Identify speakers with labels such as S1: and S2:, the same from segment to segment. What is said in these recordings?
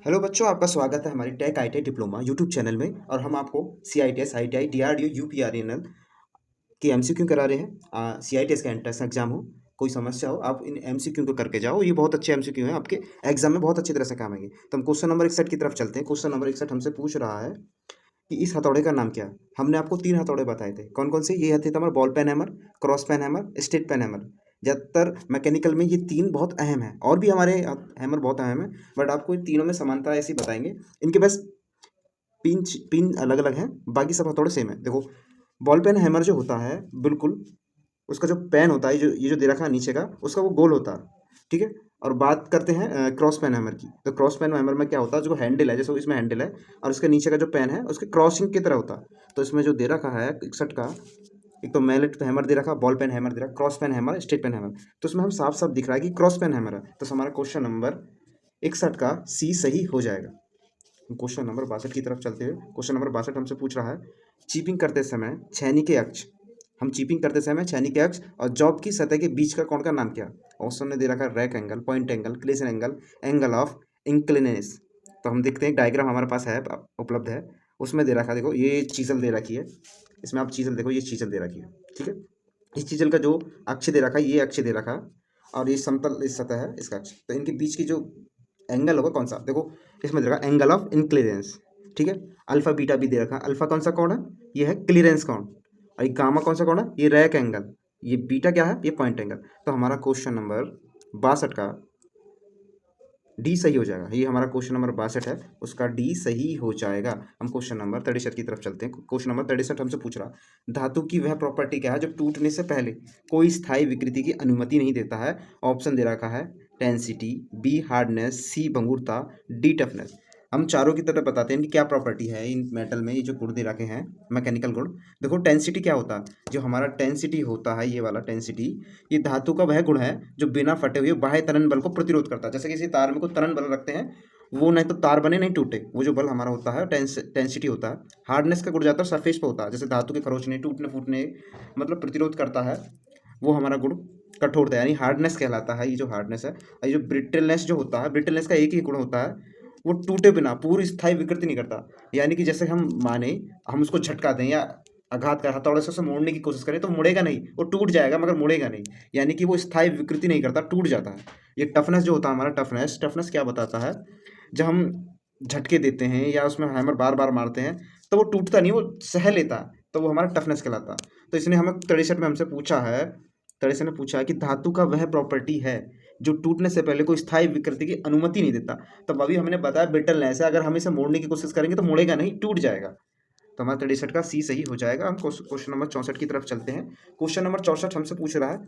S1: Hello बच्चों, आपका स्वागत है हमारी tech ITI diploma YouTube channel में। और हम आपको सीआईटीएस, आईटीआई, डीआरडीओ, यूपीआरएनएल की एमसीक्यू करा रहे हैं। सीआईटीएस का एंट्रेंस एग्जाम हो, कोई समस्या हो, आप इन एमसीक्यू को करके जाओ। ये बहुत अच्छे एमसीक्यू हैं, आपके एग्जाम में बहुत अच्छी तरह से काम आएंगे। तो हम क्वेश्चन नंबर 61 की तरफ चलते हैं। क्वेश्चन नंबर 61 हमसे पूछ रहा है कि इस हथौड़े का नाम क्या है। हमने आपको 3 हथौड़े बताए थे, कौन कौन से? ये थे हमारा ball peen hammer, cross peen hammer, straight peen hammer. ज़्यादातर मैकेनिकल में ये 3 बहुत अहम हैं, और भी हमारे हैमर बहुत अहम है, बट आपको इन तीनों में समानता ऐसी बताएंगे। इनके बस पिन पिन अलग अलग हैं, बाकी सब हथौड़े सेम है। देखो, बॉल पेन हैमर जो होता है, बिल्कुल उसका जो पेन होता है, जो ये जो दे रखा है नीचे का, उसका वो गोल होता है, ठीक है। और बात करते हैं क्रॉस पेन हैमर की। तो क्रॉस पेन हैमर में क्या होता है, जो हैंडल है, जैसे इसमें हैंडल है और उसके नीचे का जो पेन है उसके क्रॉसिंग की तरह होता है। तो इसमें जो दे रखा है 61 का, एक तो मैलेट हैमर दे रखा, बॉल पेन हैमर दे रखा, cross peen hammer, straight peen hammer. तो उसमें हम साफ साफ दिख रहा है कि क्रॉस पेन हैमर है। तो हमारा क्वेश्चन नंबर 61 का सी सही हो जाएगा। क्वेश्चन नंबर 62 की तरफ चलते हुए, क्वेश्चन नंबर 62 हमसे पूछ रहा है, चीपिंग करते समय छेनी के अक्ष, हम चीपिंग करते समय छेनी के अक्ष और जॉब की सतह के बीच का कोण का नाम क्या? ऑप्शन ने दे रखा है rake angle, point angle, clearance angle, angle of inclination. तो हम देखते हैं, डायग्राम हमारे पास है, उपलब्ध है। उसमें दे रखा है, देखो ये चीजल दे रखी है, इसमें आप चीजल देखो, ये चीजल दे रखी है, ठीक है। इस चीजल का जो अक्ष दे रखा है, ये अक्ष दे रखा है, और ये समतल इस सतह है, इसका अक्ष। तो इनके बीच की जो एंगल होगा कौन सा? देखो इसमें दे रखा एंगल ऑफ इनक्लिनेस, ठीक है। अल्फा बीटा भी दे रखा है। अल्फा कौन सा कोण है? ये है क्लियरेंस कोण। और ये गामा कौन सा कोण है? ये रैक एंगल। ये बीटा क्या है? ये पॉइंट एंगल। तो हमारा क्वेश्चन नंबर 62 का डी सही हो जाएगा। ये हमारा क्वेश्चन नंबर 62 है, उसका डी सही हो जाएगा। हम क्वेश्चन नंबर 63 की तरफ चलते हैं। क्वेश्चन नंबर 63 हमसे पूछ रहा, धातु की वह प्रॉपर्टी क्या है जो टूटने से पहले कोई स्थायी विकृति की अनुमति नहीं देता है? ऑप्शन दे रखा है टेंसिटी, बी हार्डनेस, सी भंगुरता, डी टफनेस। हम चारों की तरफ बताते हैं कि क्या प्रॉपर्टी है इन मेटल में, ये जो गुण दे रखे हैं मैकेनिकल गुण। देखो टेंसिटी क्या होता है, जो हमारा टेंसिटी होता है, ये वाला टेंसिटी, ये धातु का वह गुण है जो बिना फटे हुए बाह्य त्वरण बल को प्रतिरोध करता है। जैसे किसी तार में कोई त्वरण बल रखते हैं, वो नहीं तो तार बने नहीं टूटे, वो जो बल हमारा होता है टेंसिटी होता है। हार्डनेस का गुण ज्यादातर सरफेस पे होता है, जैसे धातु के खरोचने, टूटने फूटने, मतलब प्रतिरोध करता है, वो हमारा गुण कठोरता यानी हार्डनेस कहलाता है। ये जो हार्डनेस है, और ये जो ब्रिटलनेस जो होता है, ब्रिटलनेस का एक ही गुण होता है, वो टूटे बिना पूरी स्थायी विकृति नहीं करता। यानी कि जैसे हम माने, हम उसको झटका दें या आघात कर हथौड़े से उसे मोड़ने की कोशिश करें, तो मुड़ेगा नहीं, वो टूट जाएगा मगर मुड़ेगा नहीं। यानी कि वो स्थायी विकृति नहीं करता, टूट जाता है। ये टफनेस जो होता है हमारा, टफनेस टफनेस क्या बताता है, जब हम झटके देते हैं या उसमें हैमर बार बार मारते हैं, तो वो टूटता नहीं, वो सह लेता है, तो वो हमारा टफनेस कहलाता है। तो इसने हमें 63 में हमसे पूछा है, 63 ने पूछा है कि धातु का वह प्रॉपर्टी है जो टूटने से पहले कोई स्थायी विकृति की अनुमति नहीं देता। तब अभी हमने बताया ब्रिटलनेस है, अगर हम इसे मोड़ने की कोशिश करेंगे तो मुड़ेगा नहीं, टूट जाएगा। तो हमारा 63 का सी सही हो जाएगा। हम क्वेश्चन नंबर 64 की तरफ चलते हैं। क्वेश्चन नंबर 64 हमसे पूछ रहा है,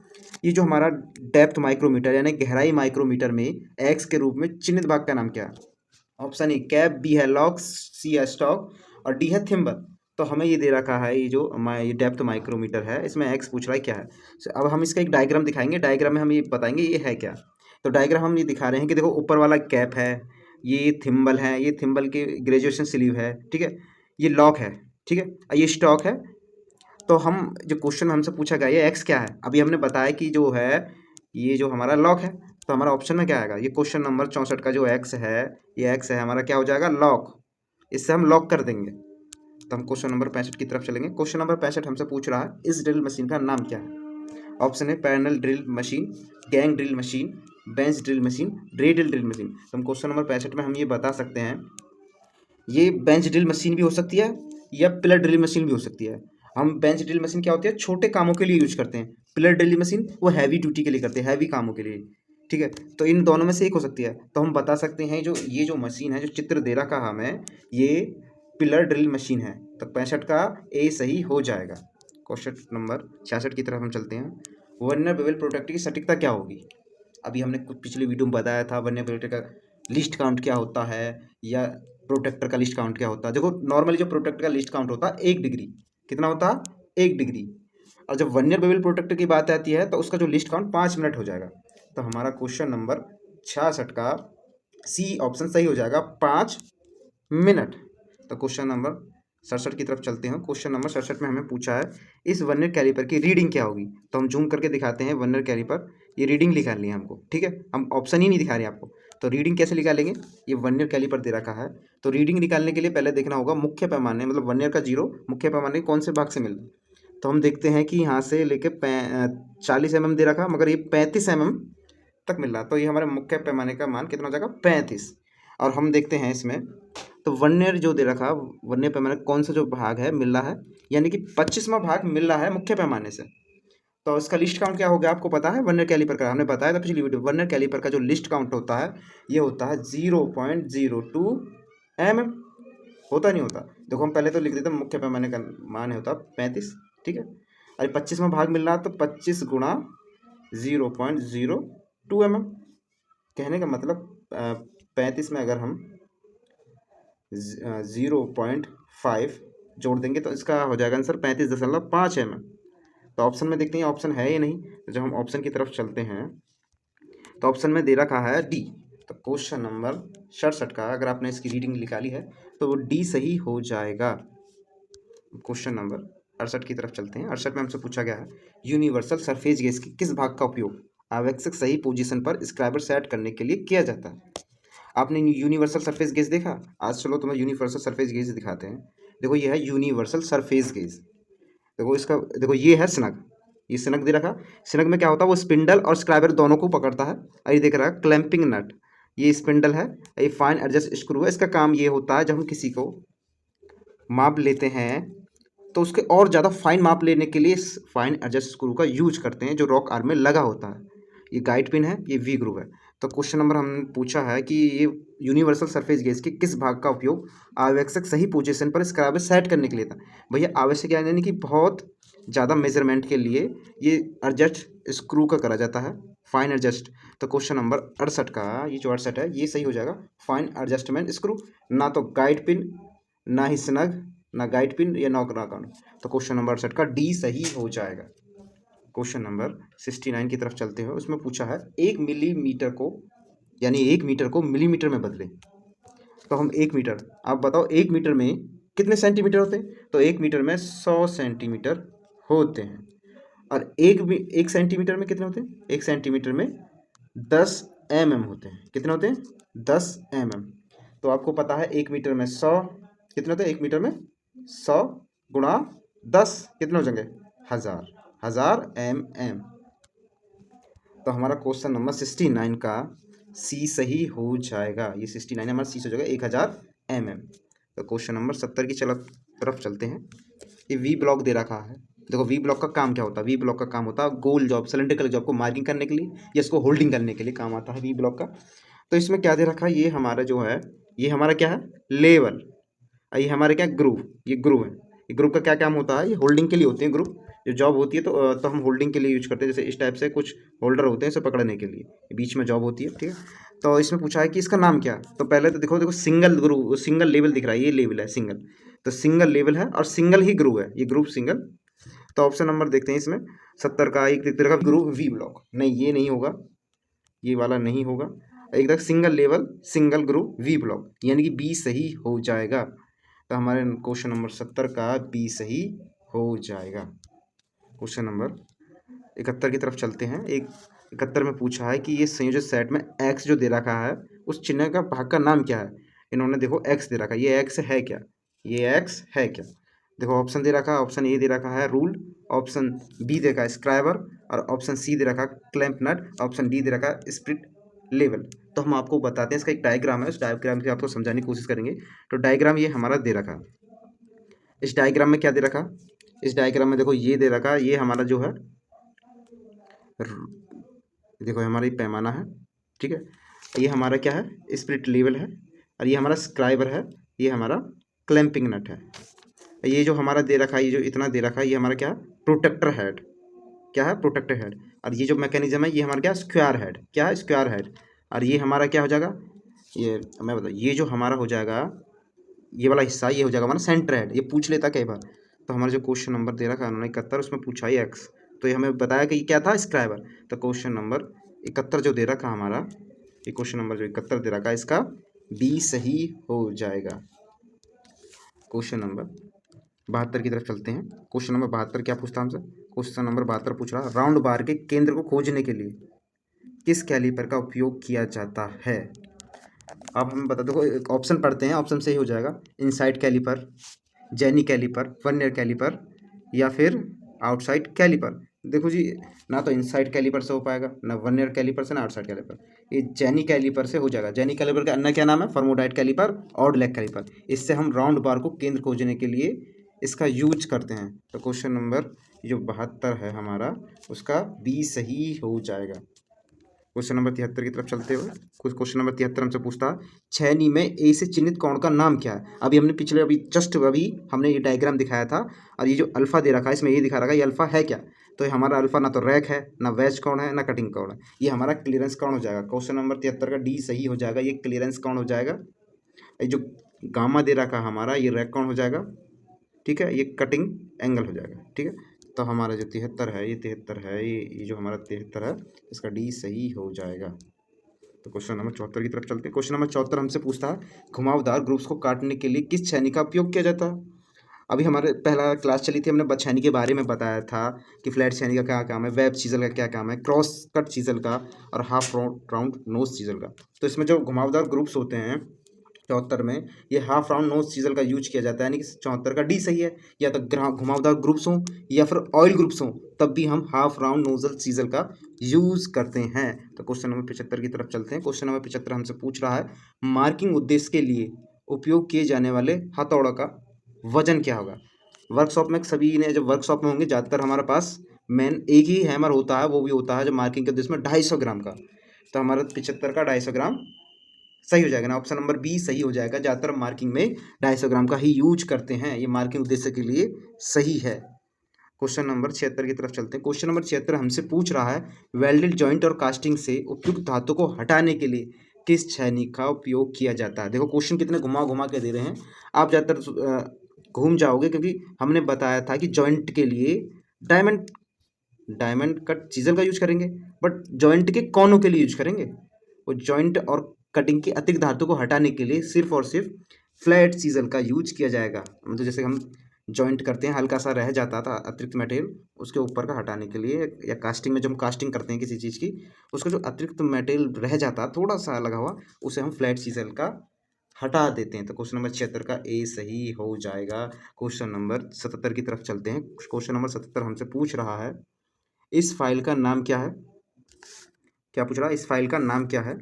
S1: ये जो हमारा डेप्थ माइक्रोमीटर यानी गहराई माइक्रोमीटर में एक्स के रूप में चिन्हित भाग का नाम क्या है? ऑप्शन ए कैप, बी है लॉक, सी है स्टॉक, और डी है थिम्बल। तो हमें ये दे रखा है, ये जो ये डेप्थ माइक्रोमीटर है, इसमें एक्स पूछ रहा है क्या है। अब हम इसका एक डायग्राम दिखाएंगे, डायग्राम में हम ये बताएंगे ये है क्या। तो डायग्राम हम ये दिखा रहे हैं कि देखो, ऊपर वाला कैप है, ये थिम्बल है, ये थिम्बल की ग्रेजुएशन स्लीव है, ठीक है। ये लॉक है, ठीक है, और ये स्टॉक है। तो हम जो क्वेश्चन हमसे पूछा गया, ये एक्स क्या है, अभी हमने बताया कि जो है ये जो हमारा लॉक है। तो हमारा ऑप्शन में क्या आएगा, ये क्वेश्चन नंबर 64 का जो एक्स है, ये एक्स है हमारा, क्या हो जाएगा, लॉक। इससे हम लॉक कर देंगे। तो हम क्वेश्चन नंबर 65 की तरफ चलेंगे। क्वेश्चन नंबर 65 हमसे पूछ रहा है, इस ड्रिल मशीन का नाम क्या है? ऑप्शन है parallel drill machine, gang drill machine, bench drill machine, radial drill machine. तो हम क्वेश्चन नंबर 65 में हम ये बता सकते हैं, ये बेंच ड्रिल मशीन भी हो सकती है या पिलर ड्रिल मशीन भी हो सकती है। हम बेंच ड्रिल मशीन क्या होती है, छोटे कामों के लिए यूज करते हैं। पिलर ड्रिल मशीन वो हैवी ड्यूटी के लिए करते हैं, हैवी कामों के लिए, ठीक है। तो इन दोनों में से एक हो सकती है। तो हम बता सकते हैं, जो ये जो मशीन है, जो चित्र दे रखा हमें, ये पिलर ड्रिल मशीन है। तो 65 का ए सही हो जाएगा। क्वेश्चन नंबर 66 की तरफ हम चलते हैं। वर्नियर बेवल प्रोडक्ट की सटीकता क्या होगी? अभी हमने कुछ पिछली वीडियो में बताया था, वर्नियर बेवल का लिस्ट काउंट क्या होता है, या प्रोटेक्टर का लिस्ट काउंट क्या होता है। देखो, नॉर्मली जो प्रोटेक्टर का लिस्ट काउंट होता है 1 डिग्री, कितना होता है, 1 डिग्री। और जब वर्नियर बेवल प्रोटेक्टर की बात आती है, तो उसका जो लिस्ट काउंट 5 मिनट हो जाएगा। तो हमारा क्वेश्चन नंबर 66 का सी ऑप्शन सही हो जाएगा, 5 मिनट। तो क्वेश्चन नंबर 67 की तरफ चलते हैं। क्वेश्चन नंबर 67 में हमें पूछा है, इस वर्नियर कैलिपर की रीडिंग क्या होगी? तो हम जूम करके दिखाते हैं वर्नियर कैलिपर, ये रीडिंग निकालनी है हमको, ठीक है। हम ऑप्शन ही नहीं दिखा रहे आपको। तो रीडिंग कैसे निकालेंगे, ये वर्नियर कैलिपर दे रखा है, तो रीडिंग निकालने के लिए पहले देखना होगा मुख्य पैमाने मतलब वर्नियर का जीरो मुख्य पैमाने कौन से भाग से मिल रहा है। तो हम देखते हैं कि यहाँ से लेके 40 mm दे रखा, मगर ये 35 mm तक मिल रहा, तो ये हमारे मुख्य पैमाने का मान कितना हो जाएगा 35। और हम देखते हैं इसमें तो वर्नियर जो दे रखा, वर्नियर पैमाने कौन सा जो भाग है मिल रहा है, यानी कि 25वां भाग मिल रहा है मुख्य पैमाने से। तो इसका लिस्ट काउंट क्या हो गया आपको पता है, वर्नियर कैलिपर का हमने बताया था पिछली वीडियो। वर्नियर कैलिपर का जो लिस्ट काउंट होता है ये होता है 0.02 mm, होता नहीं होता। देखो हम पहले तो लिख देते मुख्य पैमाने का मान है होता 35, ठीक है। अरे 25वां भाग मिल रहा तो 25 गुणा 0.02 mm, कहने का मतलब 35 में अगर हम 0.5 जोड़ देंगे तो इसका हो जाएगा आंसर 35.5 mm। तो ऑप्शन में देखते हैं ऑप्शन है या नहीं, तो जब हम ऑप्शन की तरफ चलते हैं तो ऑप्शन में दे रखा है डी। तो क्वेश्चन नंबर 67 का अगर आपने इसकी रीडिंग निकाली है तो वो डी सही हो जाएगा। क्वेश्चन नंबर 68 की तरफ चलते हैं। 68 में हमसे पूछा गया है यूनिवर्सल सरफेस गेज के किस भाग का उपयोग आवश्यक सही पोजीशन पर स्क्राइबर सेट करने के लिए किया जाता है। आपने यूनिवर्सल सरफेस गेज देखा, आज चलो तुम्हें यूनिवर्सल सरफेस गेज दिखाते हैं। देखो ये है यूनिवर्सल सरफेस गेज, देखो इसका देखो ये है स्नग, ये स्नग दे रखा। स्नग में क्या होता है वो स्पिंडल और स्क्राइबर दोनों को पकड़ता है। ये देख रहा है क्लैंपिंग नट, ये स्पिंडल है, ये फाइन एडजस्ट स्क्रू है। इसका काम ये होता है जब हम किसी को माप लेते हैं तो उसके और ज़्यादा फाइन माप लेने के लिए इस फाइन एडजस्ट स्क्रू का यूज करते हैं जो रॉक आर्म में लगा होता है। ये गाइड पिन है, ये वी ग्रुव है। तो क्वेश्चन नंबर हमने पूछा है कि ये यूनिवर्सल सरफेस गेज के किस भाग का उपयोग आवश्यक सही पोजीशन पर स्क्राइबर सेट करने के लिए था। भैया आवश्यक यानी कि बहुत ज़्यादा मेजरमेंट के लिए ये एडजस्ट स्क्रू का करा जाता है, फाइन एडजस्ट। तो क्वेश्चन नंबर 68 का ये जो 68 है ये सही हो जाएगा, फाइन एडजस्टमेंट स्क्रू, ना तो गाइड पिन, ना ही स्नग, ना गाइड पिन या नॉक नॉक। तो क्वेश्चन नंबर 68 का डी सही हो जाएगा। क्वेश्चन नंबर 69 की तरफ चलते हैं। उसमें पूछा है 1 मिलीमीटर को यानी 1 मीटर को मिलीमीटर में बदलें। तो हम 1 मीटर, आप बताओ 1 मीटर में कितने सेंटीमीटर होते हैं। तो 1 मीटर में 100 सेंटीमीटर होते हैं। और 1 सेंटीमीटर में कितने होते हैं, 1 सेंटीमीटर में 10 mm होते हैं। कितने होते हैं 10 mm। तो आपको पता है 1 मीटर में 100 कितने होते हैं, 1 मीटर में 100 गुणा 10 कितने हो जाएंगे 1000 mm। तो हमारा क्वेश्चन नंबर 69 का सी सही हो जाएगा। ये 69 हमारा सी हो जाएगा 1000 mm। तो क्वेश्चन नंबर 70 की तरफ चलते हैं। ये वी ब्लॉक दे रखा है। देखो वी ब्लॉक का काम क्या होता है, वी ब्लॉक का काम होता है गोल जॉब सिलेंड्रिकल जॉब को मार्किंग करने के लिए या इसको होल्डिंग करने के लिए काम आता है वी ब्लॉक का। तो इसमें क्या दे रखा है, ये हमारा जो है ये हमारा क्या है लेवल, ये हमारे क्या ग्रुव, ये ग्रुव है। ये ग्रुव का क्या काम होता है, ये होल्डिंग के लिए होते हैं ग्रुव, जो जॉब होती है तो हम होल्डिंग के लिए यूज करते हैं। जैसे इस टाइप से कुछ होल्डर होते हैं इसे पकड़ने के लिए, बीच में जॉब होती है, ठीक है। तो इसमें पूछा है कि इसका नाम क्या। तो पहले तो देखो सिंगल ग्रुव, सिंगल लेवल दिख रहा है, ये लेवल है सिंगल, तो सिंगल लेवल है और सिंगल ही ग्रुव है, ये ग्रुव सिंगल। तो ऑप्शन नंबर देखते हैं इसमें 70 का एक दिख रहा ग्रुव वी ब्लॉक, नहीं ये नहीं होगा, ये वाला नहीं होगा। एक तरह single level single groove V block, यानी कि बी सही हो जाएगा। तो हमारे क्वेश्चन नंबर 70 का बी सही हो जाएगा। क्वेश्चन नंबर 71 की तरफ चलते हैं। 71 में पूछा है कि ये संयोजित सेट में एक्स जो दे रखा है उस चिन्ह का भाग का नाम क्या है। इन्होंने देखो एक्स दे रखा है, ये एक्स है क्या, ये एक्स है क्या। देखो ऑप्शन दे रखा है, ऑप्शन ए दे रखा है रूल, ऑप्शन बी दे रखा है स्क्राइबर, और ऑप्शन सी दे रखा है क्लैंप नट, ऑप्शन डी दे रखा है स्प्लिट लेवल। तो हम आपको बताते हैं, इसका एक डायग्राम है, उस डायग्राम से आपको समझाने की कोशिश करेंगे। तो डायग्राम ये हमारा दे रखा, इस डायग्राम में क्या दे रखा, इस डायग्राम में देखो ये दे रखा, ये हमारा जो है देखो हमारा ये पैमाना है, ठीक है। ये हमारा क्या है स्प्लिट लेवल है, और ये हमारा स्क्राइबर है, ये हमारा क्लैंपिंग नट है। ये जो हमारा दे रखा है, ये जो इतना दे रखा है, ये हमारा क्या है प्रोटेक्टर हेड, क्या है प्रोटेक्टर हेड। और ये जो मैकेनिज्म है ये हमारा क्या स्क्वायर हेड, क्या है स्क्वायर हेड। और ये हमारा क्या हो जाएगा, ये मैं बताऊँ, ये जो हमारा हो जाएगा ये वाला हिस्सा, ये हो जाएगा हमारा सेंटर हेड। ये पूछ लेता कई बार। तो हमारा जो क्वेश्चन नंबर दे रखा है उन्होंने 71, उसमें पूछा ही एक्स, तो ये हमें बताया कि ये क्या था स्क्राइबर। तो क्वेश्चन नंबर 71 जो दे रखा हमारा, ये क्वेश्चन नंबर जो 71 दे रखा है इसका बी सही हो जाएगा। क्वेश्चन नंबर 72 की तरफ चलते हैं। क्वेश्चन नंबर 72 क्या पूछता हमसे, क्वेश्चन नंबर 72 पूछ रहा राउंड बार के केंद्र को खोजने के लिए किस कैलिपर का उपयोग किया जाता है। आप हमें बता दो, एक ऑप्शन पढ़ते हैं, ऑप्शन सही हो जाएगा। Inside caliper, jenny caliper, vernier caliper या फिर आउटसाइड कैलिपर। देखो जी, ना तो इनसाइड कैलिपर से हो पाएगा, ना वर्नियर कैलिपर से, ना आउटसाइड कैलिपर। ये जेनी कैलिपर से हो जाएगा। जेनी कैलिपर का अन्य क्या नाम है? फॉर्मोडाइट कैलिपर, ऑड लेग कैलिपर। इससे हम राउंड बार को केंद्र खोजने के लिए इसका यूज करते हैं। तो क्वेश्चन नंबर जो 72 है हमारा, उसका बी सही हो जाएगा। क्वेश्चन नंबर 73 की तरफ चलते हुए, कुछ क्वेश्चन नंबर 73 हमसे पूछता है, छैनी में ए से चिन्हित कोण का नाम क्या है? अभी हमने पिछले अभी हमने ये डायग्राम दिखाया था, और ये जो अल्फा दे रखा है इसमें ये दिखा रखा है, ये अल्फा है क्या? तो ये हमारा अल्फा ना तो रैक है, ना वैज कोण है, ना कटिंग कोण है, ये हमारा क्लियरेंस कोण हो जाएगा। क्वेश्चन नंबर 73 का डी सही हो जाएगा, ये क्लियरेंस कोण हो जाएगा। ये जो गामा दे रखा है हमारा, ये रैक कोण हो जाएगा, ठीक है, ये कटिंग एंगल हो जाएगा, ठीक है। तो हमारा जो 73 है, ये 73 है, ये जो हमारा 73 है, इसका डी सही हो जाएगा। तो क्वेश्चन नंबर 74 की तरफ चलते हैं। क्वेश्चन नंबर 74 हमसे पूछता है, घुमावदार ग्रुप्स को काटने के लिए किस छैनी का उपयोग किया जाता है? अभी हमारे पहला क्लास चली थी, हमने छैनी के बारे में बताया था कि फ्लैट छैनी का क्या काम है, वेब चीजल का क्या काम है, क्रॉस कट चीजल का, और हाफ राउंड नोज चीजल का। तो इसमें जो घुमावदार ग्रुप्स होते हैं 74 में, ये हाफ राउंड नोज चीजल का यूज किया जाता है, यानी कि 74 का डी सही है। या तो घुमावदार ग्रुप्स हों या फिर ऑयल ग्रुप्स हों, तब भी हम हाफ राउंड नोजल चीजल का यूज करते हैं। तो क्वेश्चन नंबर 75 की तरफ चलते हैं। क्वेश्चन नंबर 75 हमसे पूछ रहा है, मार्किंग उद्देश्य के लिए उपयोग किए जाने वाले हथौड़ा का वजन क्या होगा? वर्कशॉप में सभी ने जब वर्कशॉप में होंगे, ज़्यादातर हमारे पास मेन एक ही हैमर होता है, वो भी होता है जो मार्किंग के उद्देश्य में 250 ग्राम का। तो हमारा 75 का 250 ग्राम सही हो जाएगा ना, ऑप्शन नंबर बी सही हो जाएगा। ज़्यादातर मार्किंग में 250 ग्राम का ही यूज करते हैं, ये मार्किंग उद्देश्य के लिए सही है। क्वेश्चन नंबर 76 की तरफ चलते हैं। क्वेश्चन नंबर 76 हमसे पूछ रहा है, वेल्डेड जॉइंट और कास्टिंग से उपयुक्त धातु को हटाने के लिए किस छैनी का उपयोग किया जाता है? देखो क्वेश्चन कितने घुमा घुमा के दे रहे हैं, आप ज़्यादातर घूम जाओगे, क्योंकि हमने बताया था कि जॉइंट के लिए डायमंड कट चीजल का यूज करेंगे, बट जॉइंट के कोनों के लिए यूज करेंगे। वो जॉइंट और कटिंग की अतिरिक्त धातु को हटाने के लिए सिर्फ और सिर्फ फ्लैट चीजल का यूज किया जाएगा। मतलब जैसे हम जॉइंट करते हैं, हल्का सा रह जाता था अतिरिक्त मटेरियल, उसके ऊपर का हटाने के लिए, या कास्टिंग में जब हम कास्टिंग करते हैं किसी चीज़ की, उसका जो अतिरिक्त मटेरियल रह जाता थोड़ा सा लगा हुआ, उसे हम फ्लैट चीजल का हटा देते हैं। तो क्वेश्चन नंबर 76 का ए सही हो जाएगा। क्वेश्चन नंबर 77 की तरफ चलते हैं। क्वेश्चन नंबर 77 हमसे पूछ रहा है, इस फाइल का नाम क्या है? क्या पूछ रहा है? इस फाइल का नाम क्या है?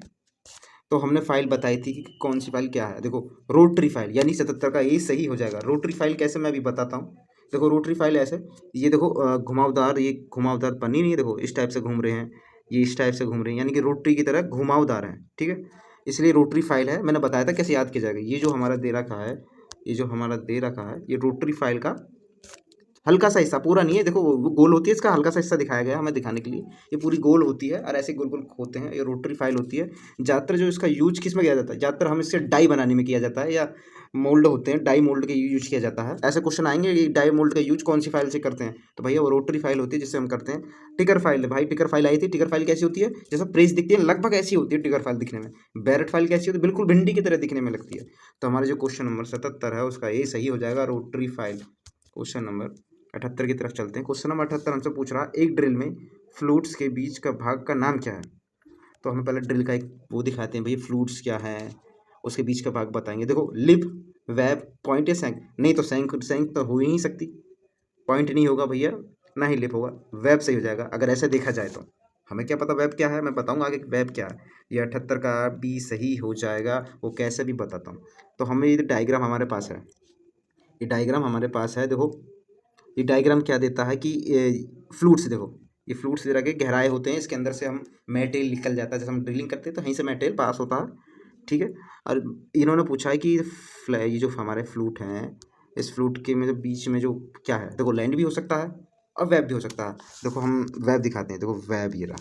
S1: तो हमने फाइल बताई थी कि कौन सी फाइल क्या है। देखो रोटरी फाइल, यानी 77 का ये सही हो जाएगा। रोटरी फाइल कैसे, मैं अभी बताता हूँ। देखो रोटरी फाइल ऐसे, ये देखो घुमावदार, ये घुमावदार पन्नी नहीं है, देखो इस टाइप से घूम रहे हैं, ये इस टाइप से घूम रहे हैं, यानी कि रोटरी की तरह घुमावदार है, ठीक है। इसलिए रोटरी फाइल है। मैंने बताया था कैसे याद किया जाएगा। ये जो हमारा दे रखा है, ये जो हमारा दे रखा है, ये रोटरी फाइल का हल्का सा हिस्सा, पूरा नहीं है। देखो वो गोल होती है, इसका हल्का सा हिस्सा दिखाया गया है हमें दिखाने के लिए। ये पूरी गोल होती है और ऐसे गोल गोल होते हैं, ये रोटरी फाइल होती है। ज़्यादातर जो इसका यूज किस में किया जाता है, ज़्यादातर हम इससे डाई बनाने में किया जाता है, या मोल्ड होते हैं, डाई मोल्ड का यूज किया जाता है। ऐसे क्वेश्चन आएंगे, ये डाई मोल्ड का यूज कौन सी फाइल से करते हैं, तो भैया वो रोटरी फाइल होती है जिससे हम करते हैं। टिकर फाइल, भाई टिकर फाइल आई थी। टिकर फाइल कैसी होती है? जैसा प्रेस दिखती है, लगभग ऐसी होती है टिकर फाइल दिखने में। बैरेट फाइल कैसी होती है? बिल्कुल भिंडी की तरह दिखने में लगती है। तो हमारे जो क्वेश्चन नंबर 77 है, उसका ये सही हो जाएगा, रोटरी फाइल। क्वेश्चन नंबर 78 की तरफ चलते हैं। क्वेश्चन नंबर 78 हमसे पूछ रहा है, एक ड्रिल में फ्लूट्स के बीच का भाग का नाम क्या है? तो हमें पहले ड्रिल का एक वो दिखाते हैं, भाई फ्लूट्स क्या है, उसके बीच का भाग बताएंगे। देखो लिप, वेब, पॉइंट या सैंक। नहीं तो सैंक तो हो ही नहीं सकती, पॉइंट नहीं होगा भैया, ना ही लिप होगा, वेब सही हो जाएगा अगर ऐसे देखा जाए तो। हमें क्या पता वेब क्या है, मैं बताऊंगा आगे वेब क्या है। ये 78 का बी सही हो जाएगा, वो कैसे भी बताता हूँ। तो हमें ये डायग्राम हमारे पास है, ये डायग्राम हमारे पास है। देखो ये डायग्राम क्या देता है कि फ्लूट्स, देखो ये फ्लूट्स दे रखे गहराए होते हैं, इसके अंदर से हम मेटेरियल निकल जाता है, जैसे हम ड्रिलिंग करते हैं तो यहीं से मेटेरियल पास होता है, ठीक है। और इन्होंने पूछा है कि ये जो हमारे फ्लूट हैं, इस फ्लूट के में जो बीच में जो क्या है, देखो लैंड भी हो सकता है और वेब भी हो सकता है। देखो हम वेब दिखाते हैं, देखो वेब ये रहा,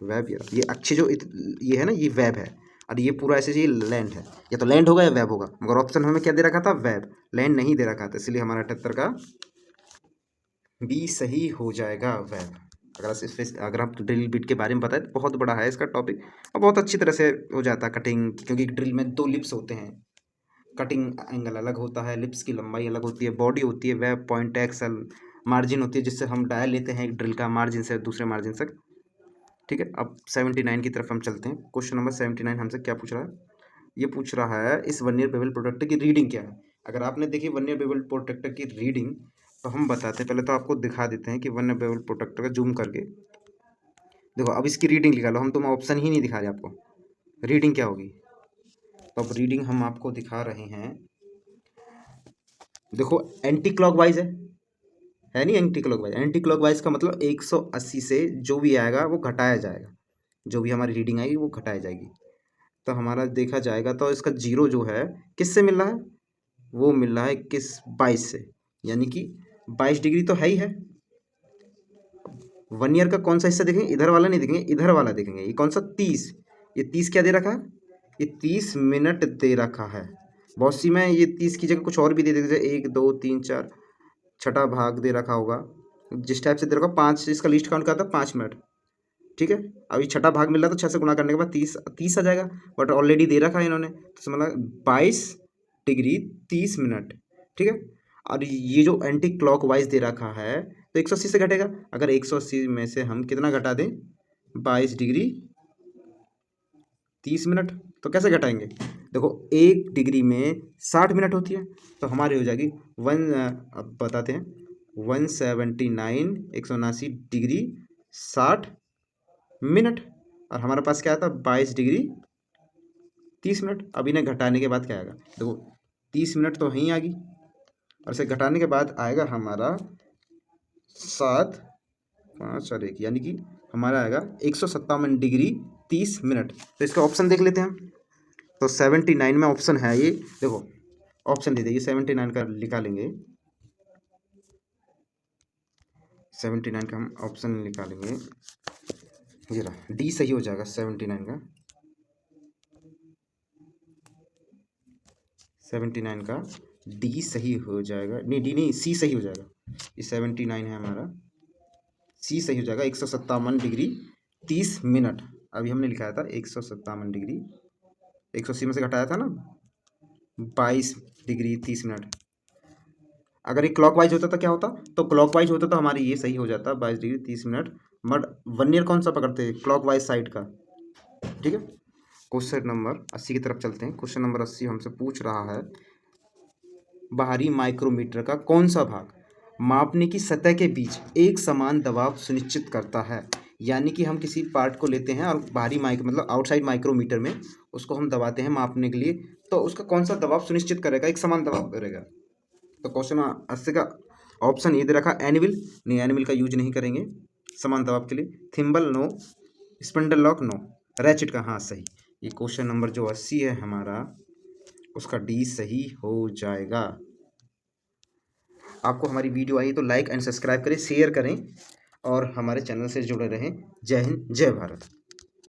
S1: वेब ये रहा, ये अच्छे जो ये है ना, ये वेब है, और ये पूरा ऐसे ये लैंड है, या तो लैंड होगा या वेब होगा, मगर ऑप्शन हमें क्या दे रखा था, वेब, लैंड नहीं दे रखा था, इसलिए हमारा 78 का बी सही हो जाएगा, वेब। अगर आप ड्रिल बिट के बारे में बताएं तो बहुत बड़ा है इसका टॉपिक, और बहुत अच्छी तरह से हो जाता है कटिंग, क्योंकि ड्रिल में 2 लिप्स होते हैं, कटिंग एंगल अलग होता है, लिप्स की लंबाई अलग होती है, बॉडी होती है, वेब पॉइंट एक्सल, मार्जिन होती है, जिससे हम डायल लेते हैं एक ड्रिल का मार्जिन से दूसरे मार्जिन तक, ठीक है, अब 79 की तरफ हम चलते हैं। क्वेश्चन नंबर 79 हमसे क्या पूछ रहा है? ये पूछ रहा है इस वन ईयर बेबल प्रोटेक्टर की रीडिंग क्या है। अगर आपने देखी वन ईयर बेबल प्रोटेक्टर की रीडिंग, तो हम बताते हैं। पहले तो आपको दिखा देते हैं कि वन ईयर बेबल प्रोटेक्टर का जूम करके देखो। अब इसकी रीडिंग निकालो, हम तुम ऑप्शन ही नहीं दिखा रहे आपको, रीडिंग क्या होगी। तो अब रीडिंग हम आपको दिखा रहे हैं। देखो एंटी क्लॉकवाइज है नहीं, एंटी क्लॉकवाइज। एंटी क्लॉकवाइज का मतलब 180 से जो भी आएगा वो घटाया जाएगा, जो भी हमारी रीडिंग आएगी वो घटाई जाएगी। तो हमारा देखा जाएगा तो इसका जीरो जो है किससे मिल रहा है, वो मिल रहा है 22 से, यानी कि 22 डिग्री तो है ही है। वन ईयर का कौन सा हिस्सा देखेंगे, इधर वाला नहीं देखेंगे, इधर वाला देखेंगे। ये कौन सा 30, ये 30 क्या दे रखा है, ये 30 मिनट दे रखा है। बहुत सी में ये 30 की जगह कुछ और भी दे देते, 1 2 3 4 छठा भाग दे रखा होगा, जिस टाइप से दे रखा 5, इसका लिस्ट काउंट करता है 5 मिनट। ठीक है, अभी छठा भाग मिल रहा है तो 6 से गुणा करने के बाद 30 आ जाएगा, बट ऑलरेडी दे रखा है इन्होंने, तो मतलब 22 डिग्री 30 मिनट। ठीक है, और ये जो एंटी क्लॉकवाइज दे रखा है तो 180 से घटेगा। अगर 180 में से हम कितना घटा दें, 22 डिग्री 30 मिनट, तो कैसे घटाएंगे। देखो 1 डिग्री में 60 मिनट होती है, तो हमारी हो जाएगी अब बताते हैं 179 179 डिग्री 60 मिनट, और हमारे पास क्या आता है 22 डिग्री 30 मिनट। अब इन्हें घटाने के बाद क्या आएगा, देखो 30 मिनट तो यहीं आ गई, और इसे घटाने के बाद आएगा हमारा 7 5 और 1, यानी कि हमारा आएगा 157 डिग्री 30 मिनट। तो इसका ऑप्शन देख लेते हैं हम। तो 79 में ऑप्शन है ये, देखो ऑप्शन दे दीजिए 79 का निकालेंगे। 79 का हम ऑप्शन निकालेंगे, ये रहा डी सही हो जाएगा 79 का। 79 का डी सही हो जाएगा, नहीं डी नहीं सी सही हो जाएगा। ये 79 है हमारा, सी सही हो जाएगा 157 डिग्री 30 मिनट। अभी हमने लिखाया था 157 डिग्री, 180 में से घटाया था ना 22 डिग्री 30 मिनट। अगर ये क्लॉकवाइज होता तो क्या होता, तो क्लॉकवाइज होता तो हमारी ये सही हो जाता 22 degree 30 minute. But one year कौन सा पकड़ते हैं, क्लॉकवाइज साइड का। ठीक है, क्वेश्चन नंबर 80 की तरफ चलते हैं। क्वेश्चन नंबर 80 हमसे पूछ रहा है बाहरी माइक्रोमीटर का कौन सा भाग मापने की सतह के बीच एक समान दबाव सुनिश्चित करता है। यानी कि हम किसी पार्ट को लेते हैं और बाहरी मतलब आउटसाइड माइक्रोमीटर में उसको हम दबाते हैं मापने के लिए, तो उसका कौन सा दबाव सुनिश्चित करेगा, एक समान दबाव करेगा। तो क्वेश्चन 80 का ऑप्शन ये दे रखा, एनिविल नहीं, एनिविल का यूज नहीं करेंगे समान दबाव के लिए। Thimble no, spindle lock no, ratchet का हाँ सही। ये क्वेश्चन नंबर जो 80 है हमारा, उसका डी सही हो जाएगा। आपको हमारी वीडियो आई तो लाइक एंड सब्सक्राइब करें, शेयर करें और हमारे चैनल से जुड़े रहें। जय हिंद, जय भारत।